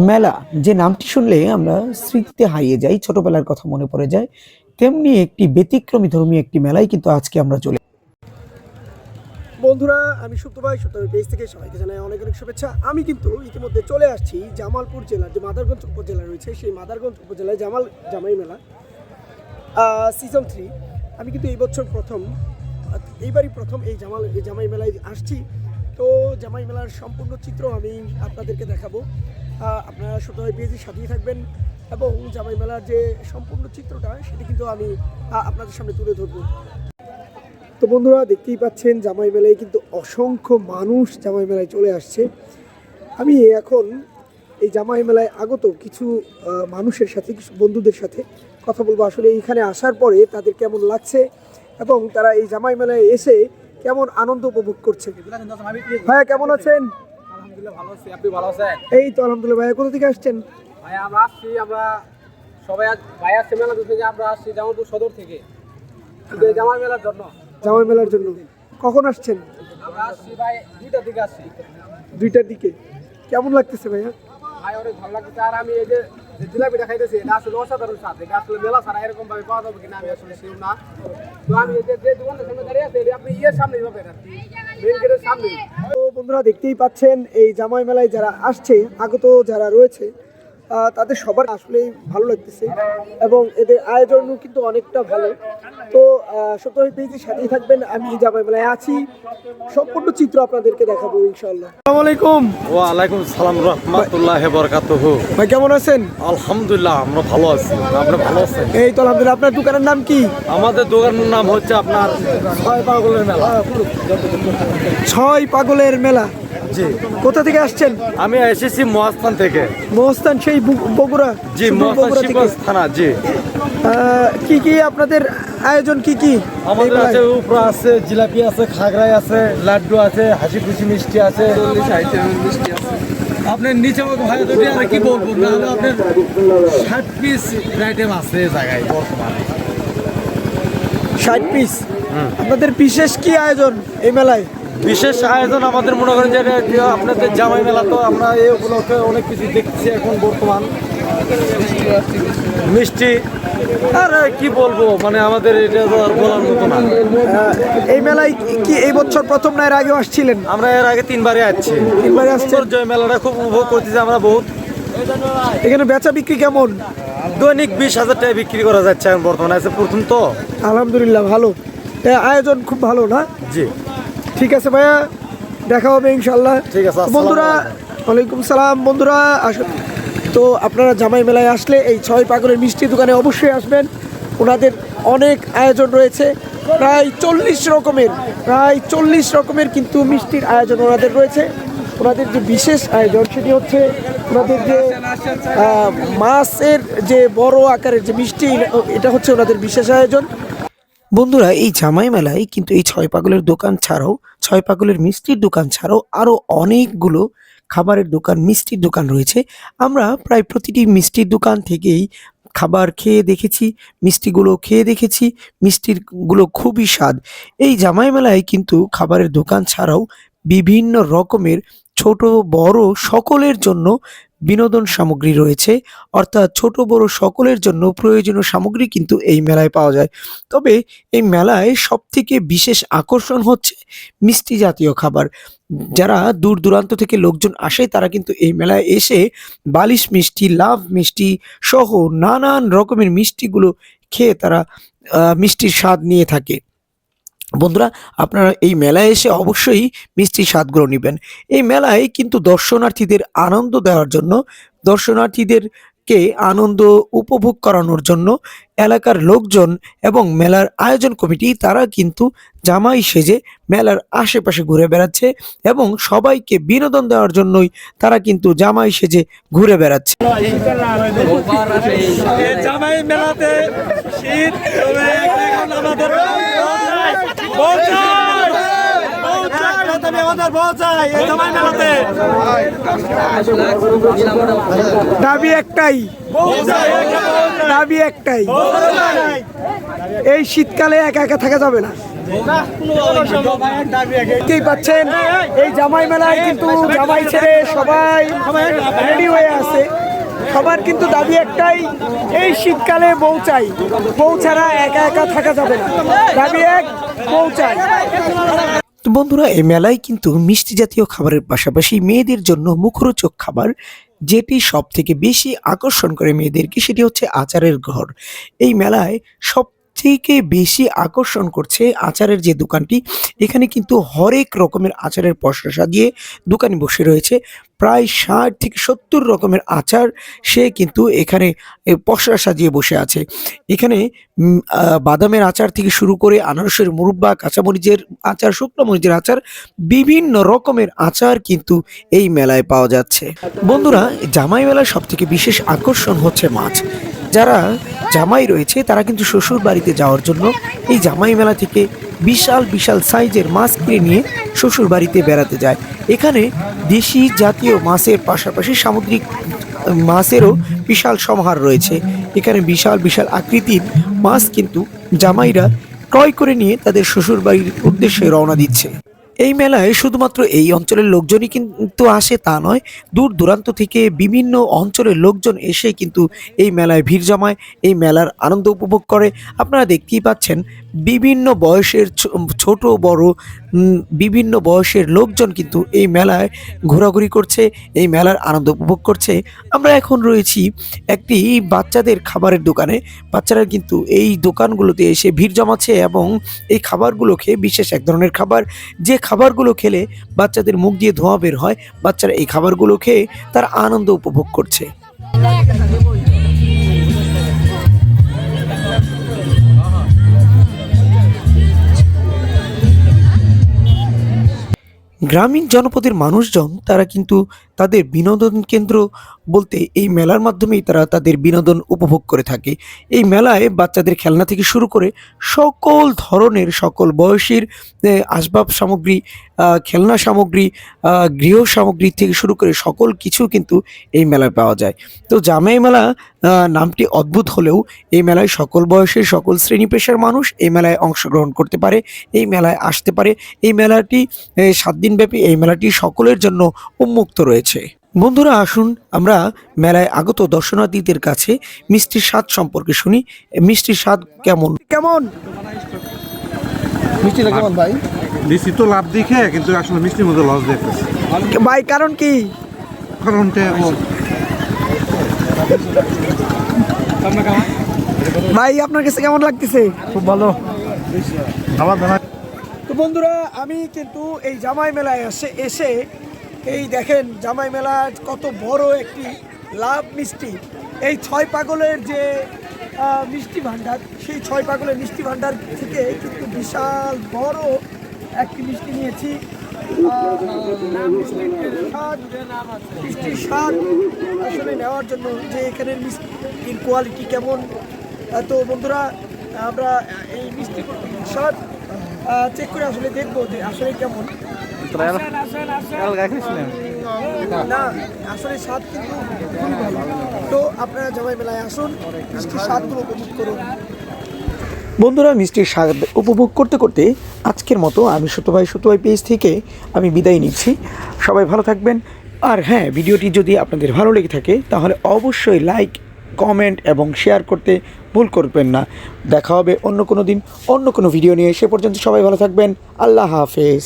মেলা যে নামটি শুনলে আমরা স্মৃতিতে হারিয়ে যাই, ছোটবেলার কথা মনে পড়ে যায়, তেমনি একটি ব্যতিক্রমী ধর্মী একটি মেলায় কিন্তু আজকে আমরা চলে। বন্ধুরা, আমি সুপ্ত ভাই, সুপ্ত পেজ থেকে সবাইকে জানাই অনেক অনেক শুভেচ্ছা। আমি কিন্তু ইতিমধ্যে চলে আসছি জামালপুর জেলার যে মাদারগঞ্জ উপজেলা রয়েছে, সেই মাদারগঞ্জ উপজেলায় জামাই মেলা সিজন 3। আমি কিন্তু এইবারই প্রথম এই জামাই মেলায় আসছি। তো জামাই মেলার সম্পূর্ণ চিত্র আমি আপনাদেরকে দেখাবো। আপনারা সুপ্ত ভাই পেজের সাথেই থাকবেন এবং জামাই মেলার যে সম্পূর্ণ চিত্রটা সেটা কিন্তু আমি আপনাদের সামনে তুলে ধরবো। তো বন্ধুরা, দেখতেই পাচ্ছেন জামাই মেলায় কিন্তু অসংখ্য মানুষ জামাই মেলায় চলে আসছে। আমি এখন এই জামাই মেলায় আগত কিছু মানুষের সাথে, কিছু বন্ধুদের সাথে কথা বলবো, আসলে এইখানে আসার পরে তাদের কেমন লাগছে এবং তারা এই জামাই মেলায় এসে কেমন আনন্দ উপভোগ করছে। ভাইয়া কেমন আছেন? আলহামদুলিল্লাহ ভালো আছি, আপনি ভালো আছেন? এই তো আলহামদুলিল্লাহ। ভাইয়া কোথা থেকে আসছেন? ভাইয়া আমরা সবাই ভাই আসছে মেলা থেকে, আমরা আসছি জামালপুর সদর থেকে জামাই মেলার জন্য। জামাই মেলার জন্য কখন আসছেন? আমরা আসছি ভাই 2টার দিকে আসছি। 2টার দিকে। কেমন লাগতেছে ভাইয়া? ভাই অনেক ভালো লাগতেছে। আর আমি এই যে জিলাপিটা খাইতেছি, এটা আসলে অসাধারণ স্বাদ। এটা আসলে মেলা ছাড়া এরকম ভাবে পাওয়া যাবে কিনা আমি আসলে শিওর না। তো আমি এই যে দোকানের সামনে দাঁড়িয়ে আছি, আপনি সামনেই পাবেন আর কি, মেন গেটের সামনেই। তো বন্ধুরা, দেখতেই পাচ্ছেন এই জামাই মেলায় যারা আসছে, আগত যারা রয়েছে, তাদের সবার আসলেই ভালো লাগতেছে এবং এদের আয়োজনও কিন্তু অনেকটা ভালো। তো সপ্তাহে পেজের সাথেই থাকবেন, আমি জামাই মেলায় আছি, সম্পূর্ণ চিত্র আপনাদেরকে দেখাবো ইনশাআল্লাহ। আসসালামু আলাইকুম। ওয়ালাইকুম সালাম রাহমাতুল্লাহি ওয়া বারাকাতুহু। ভাই কেমন আছেন? আলহামদুলিল্লাহ আমরা ভালো আছি, আপনি ভালো আছেন? এই তো আলহামদুলিল্লাহ। আপনার দোকানের নাম কি? আমাদের দোকানের নাম হচ্ছে আপনার ছয় পাগলের মেলা। 6 পাগলের মেলা। জি। কোথা থেকে আসছেন? আমি এসেছি মহাস্থান থেকে। মহাস্থান, সেই বগুড়া? জি, মহাস্থান শিবগঞ্জ থানা। জি। কি কি আপনাদের আয়োজন কি কি? আমাদের আছে উপরা আছে, জিলাপি আছে, খাগড়াই আছে, লাড্ডু আছে, হাসি খুশি মিষ্টি আছে, 40 আইটেমের মিষ্টি আছে। আপনার নিচে ভাই যদি আর কি বলবো না, আপনার 60 পিস আইটেম আছে জায়গায় বর্তমানে। 60 পিস। আপনাদের বিশেষ কি আয়োজন এই মেলায়? বিশেষ আয়োজন আমাদের মনে করেন যে আপনাদের জামাই মেলা, তো আমরা এই উপলক্ষে অনেক কিছু দেখছি এখন বর্তমান। মিষ্টি আর কি বলবো, মানে আমাদের এটা তো আর বলার মতো না। এই মেলায় কি এই বছর প্রথম না এর আগেও আসছিলেন? আমরা এর আগে 3বারে আসছি। 3বারে আসছেন? জয় মেলাটা খুব উপভোগ করতেছি আমরা বহুত। এখানে বেচা বিক্রি কেমন? দৈনিক 20,000 টাকা বিক্রি করা যাচ্ছে এখন বর্তমানে, আছে প্রথম তো। আলহামদুলিল্লাহ ভালো, আয়োজন খুব ভালো না? জি। ঠিক আছে ভাইয়া, দেখা হবে ইনশাল্লাহ। ঠিক আছে বন্ধুরা, ওয়ালাইকুম সালাম। বন্ধুরা, তো আপনারা জামাই মেলায় আসলে এই 6 পাগলের মিষ্টি দোকানে অবশ্যই আসবেন। ওনাদের অনেক আয়োজন রয়েছে, প্রায় 40 রকমের কিন্তু মিষ্টির আয়োজন ওনাদের রয়েছে। ওনাদের যে বিশেষ আয়োজন সেটি হচ্ছে ওনাদের যে মাছের যে বড় আকারের যে মিষ্টি, এটা হচ্ছে ওনাদের বিশেষ আয়োজন। বন্ধুরা, এই জামাই মেলায় কিন্তু এই 6 পাগলের দোকান ছাড়াও, 6 পাগলের মিষ্টির দোকান ছাড়াও আরো অনেকগুলো খাবারের দোকান, মিষ্টির দোকান রয়েছে। আমরা প্রায় প্রতিটি মিষ্টির দোকান থেকেই খাবার খেয়ে দেখেছি, মিষ্টিগুলো খেয়ে দেখেছি, মিষ্টিগুলো খুবই স্বাদ। এই জামাই মেলায় কিন্তু খাবারের দোকান ছাড়াও বিভিন্ন রকমের ছোট বড় সকলের জন্য বিনোদন সামগ্রী রয়েছে, অর্থাৎ ছোট বড় সকলের জন্য প্রয়োজনীয় সামগ্রী কিন্তু এই মেলায় পাওয়া যায়। তবে এই মেলায় সবথেকে বিশেষ আকর্ষণ হচ্ছে মিষ্টি জাতীয় খাবার। যারা দূর দূরান্ত থেকে লোকজন আসে, তারা কিন্তু এই মেলায় এসে বালিশ মিষ্টি, লাভ মিষ্টি সহ নানান রকমের মিষ্টিগুলো খেয়ে তারা মিষ্টির স্বাদ নিয়ে থাকে। বন্ধুরা, আপনারা এই মেলায় এসে অবশ্যই মিষ্টির স্বাদগুলো নেবেন। এই মেলায় কিন্তু দর্শনার্থীদের আনন্দ দেওয়ার জন্য, দর্শনার্থীদেরকে আনন্দ উপভোগ করানোর জন্য এলাকার লোকজন এবং মেলার আয়োজন কমিটি তারা কিন্তু জামাই সেজে মেলার আশেপাশে ঘুরে বেড়াচ্ছে এবং সবাইকে বিনোদন দেওয়ার জন্যই তারা কিন্তু জামাই সেজে ঘুরে বেড়াচ্ছে। জামাই মেলাতে শীত আমাদের আমাদের বউ চাই এই জামাই মেলাতে। দাবি একটাই, দাবি একটাই, এই শীতকালে একা একা থাকা যাবে না। দেখতেই পাচ্ছেন এই জামাই মেলায় কিন্তু জামাই ছেড়ে সবাই রেডি হয়ে আছে। সবার কিন্তু দাবি একটাই, এই শীতকালে বউ চাই, বউ ছাড়া একা একা থাকা যাবে না। দাবি এক, বউ চাই। তো বন্ধুরা, এই মেলায় কিন্তু মিষ্টি জাতীয় খাবারের পাশাপাশি মেয়েদের জন্য মুখরোচক খাবার যেটি সব থেকে বেশি আকর্ষণ করে মেয়েদেরকে, সেটি হচ্ছে আচারের ঘর। এই মেলায় সব থেকে বেশি আকর্ষণ করছে আচারের যে দোকানটি। এখানে কিন্তু হরেক রকমের আচারের পসরা সাজিয়ে দোকানে বসে রয়েছে। প্রায় 60 থেকে 70 রকমের আচার সে কিন্তু এখানে পসরা সাজিয়ে বসে আছে। এখানে বাদামের আচার থেকে শুরু করে আনারসের মুরব্বা, কাঁচামরিচের আচার, শুকনো মরিচের আচার, বিভিন্ন রকমের আচার কিন্তু এই মেলায় পাওয়া যাচ্ছে। বন্ধুরা, জামাই মেলার সব থেকে বিশেষ আকর্ষণ হচ্ছে মাছ। যারা জামাই রয়েছে তারা কিন্তু শ্বশুর বাড়িতে যাওয়ার জন্য এই জামাই মেলা থেকে বিশাল বিশাল সাইজের মাছ কিনে নিয়ে শ্বশুর বাড়িতে বেড়াতে যায়। এখানে দেশি জাতীয় মাছের পাশাপাশি সামুদ্রিক মাছেরও বিশাল সমাহার রয়েছে। এখানে বিশাল বিশাল আকৃতির মাছ কিন্তু জামাইরা ক্রয় করে নিয়ে তাদের শ্বশুর বাড়ির উদ্দেশ্যে রওনা দিচ্ছে। এই মেলায় শুধুমাত্র এই অঞ্চলের লোকজনই কিন্তু আসে তা নয়, দূর দূরান্ত থেকে বিভিন্ন অঞ্চলের লোকজন এসে কিন্তু এই মেলায় ভিড় জমায়, এই মেলার আনন্দ উপভোগ করে। আপনারা দেখতেই পাচ্ছেন বিভিন্ন বয়সের ছোট বড় বিভিন্ন বয়সের লোকজন কিন্তু এই মেলায় ঘোরাঘুরি করছে, এই মেলার আনন্দ উপভোগ করছে। আমরা এখন রয়েছি একটি বাচ্চাদের খাবারের দোকানে। বাচ্চারা কিন্তু এই দোকানগুলোতে এসে ভিড় জমাচ্ছে এবং এই খাবারগুলো খেয়ে, বিশেষ এক ধরনের খাবার যে খাবারগুলো খেলে বাচ্চাদের মুখ দিয়ে ধোঁয়া বের হয়, বাচ্চারা এই খাবারগুলো খেয়ে তার আনন্দ উপভোগ করছে। গ্রামীণ জনপদের মানুষজন তারা কিন্তু তাদের বিনোদন কেন্দ্র বলতে এই মেলার মাধ্যমেই তারা তাদের বিনোদন উপভোগ করে থাকে। এই মেলায় বাচ্চাদের খেলনা থেকে শুরু করে সকল ধরনের, সকল বয়সীর আসবাব সামগ্রী, খেলনা সামগ্রী, গৃহ সামগ্রী থেকে শুরু করে সকল কিছু কিন্তু এই মেলায় পাওয়া যায়। তো জামাই মেলা নামটি অদ্ভুত হলেও এই মেলায় সকল বয়সের, সকল শ্রেণী পেশার মানুষ এই মেলায় অংশগ্রহণ করতে পারে, এই মেলায় আসতে পারে। এই মেলাটি 7 দিনব্যাপী, এই মেলাটি সকলের জন্য উন্মুক্ত রয়েছে। বন্ধুরা, আসুন আমরা মেলায় আগত দর্শনার্থীদের কাছে মিষ্টির স্বাদ সম্পর্কে শুনি। মিষ্টির স্বাদ কেমন কেমন মিষ্টিটা কেমন ভাই? দিছি তো লাভ দেখে, কিন্তু আসলে মিষ্টির মধ্যে লস দেখতেছে। ভাই? কারণ কি? কারণটা ভাই আপনার কাছে কেমন লাগতেছে? খুব ভালো। তো বন্ধুরা, আমি কিন্তু এই জামাই মেলায় এসে এই দেখেন জামাই মেলা কত বড় একটি লাভ মিষ্টি, এই 6 পাগলের যে মিষ্টি ভান্ডার, সেই 6 পাগলের মিষ্টি ভান্ডার থেকে কিন্তু বিশাল বড় একটি মিষ্টি নিয়েছি। মিষ্টির স্বাদ আসলে নেওয়ার জন্য যে এখানের মিষ্টির কোয়ালিটি কেমন। তো বন্ধুরা, আমরা এই মিষ্টি স্বাদ চেক করে আসলে দেখবো যে আসলে কেমন। না, আসলে স্বাদ কিন্তু খুবই ভালো। তো আপনারা জামাই মেলায় আসুন, মিষ্টির স্বাদগুলো উপভোগ করুন। বন্ধুরা, মিষ্টির স্বাদ উপভোগ করতে করতে আজকের মতো আমি ছোটো ভাই পেজ থেকে আমি বিদায় নিচ্ছি। সবাই ভালো থাকবেন। আর হ্যাঁ, ভিডিওটি যদি আপনাদের ভালো লেগে থাকে তাহলে অবশ্যই লাইক, কমেন্ট এবং শেয়ার করতে ভুল করবেন না। দেখা হবে অন্য কোনো দিন অন্য কোনো ভিডিও নিয়ে। সে পর্যন্ত সবাই ভালো থাকবেন। আল্লাহ হাফেজ।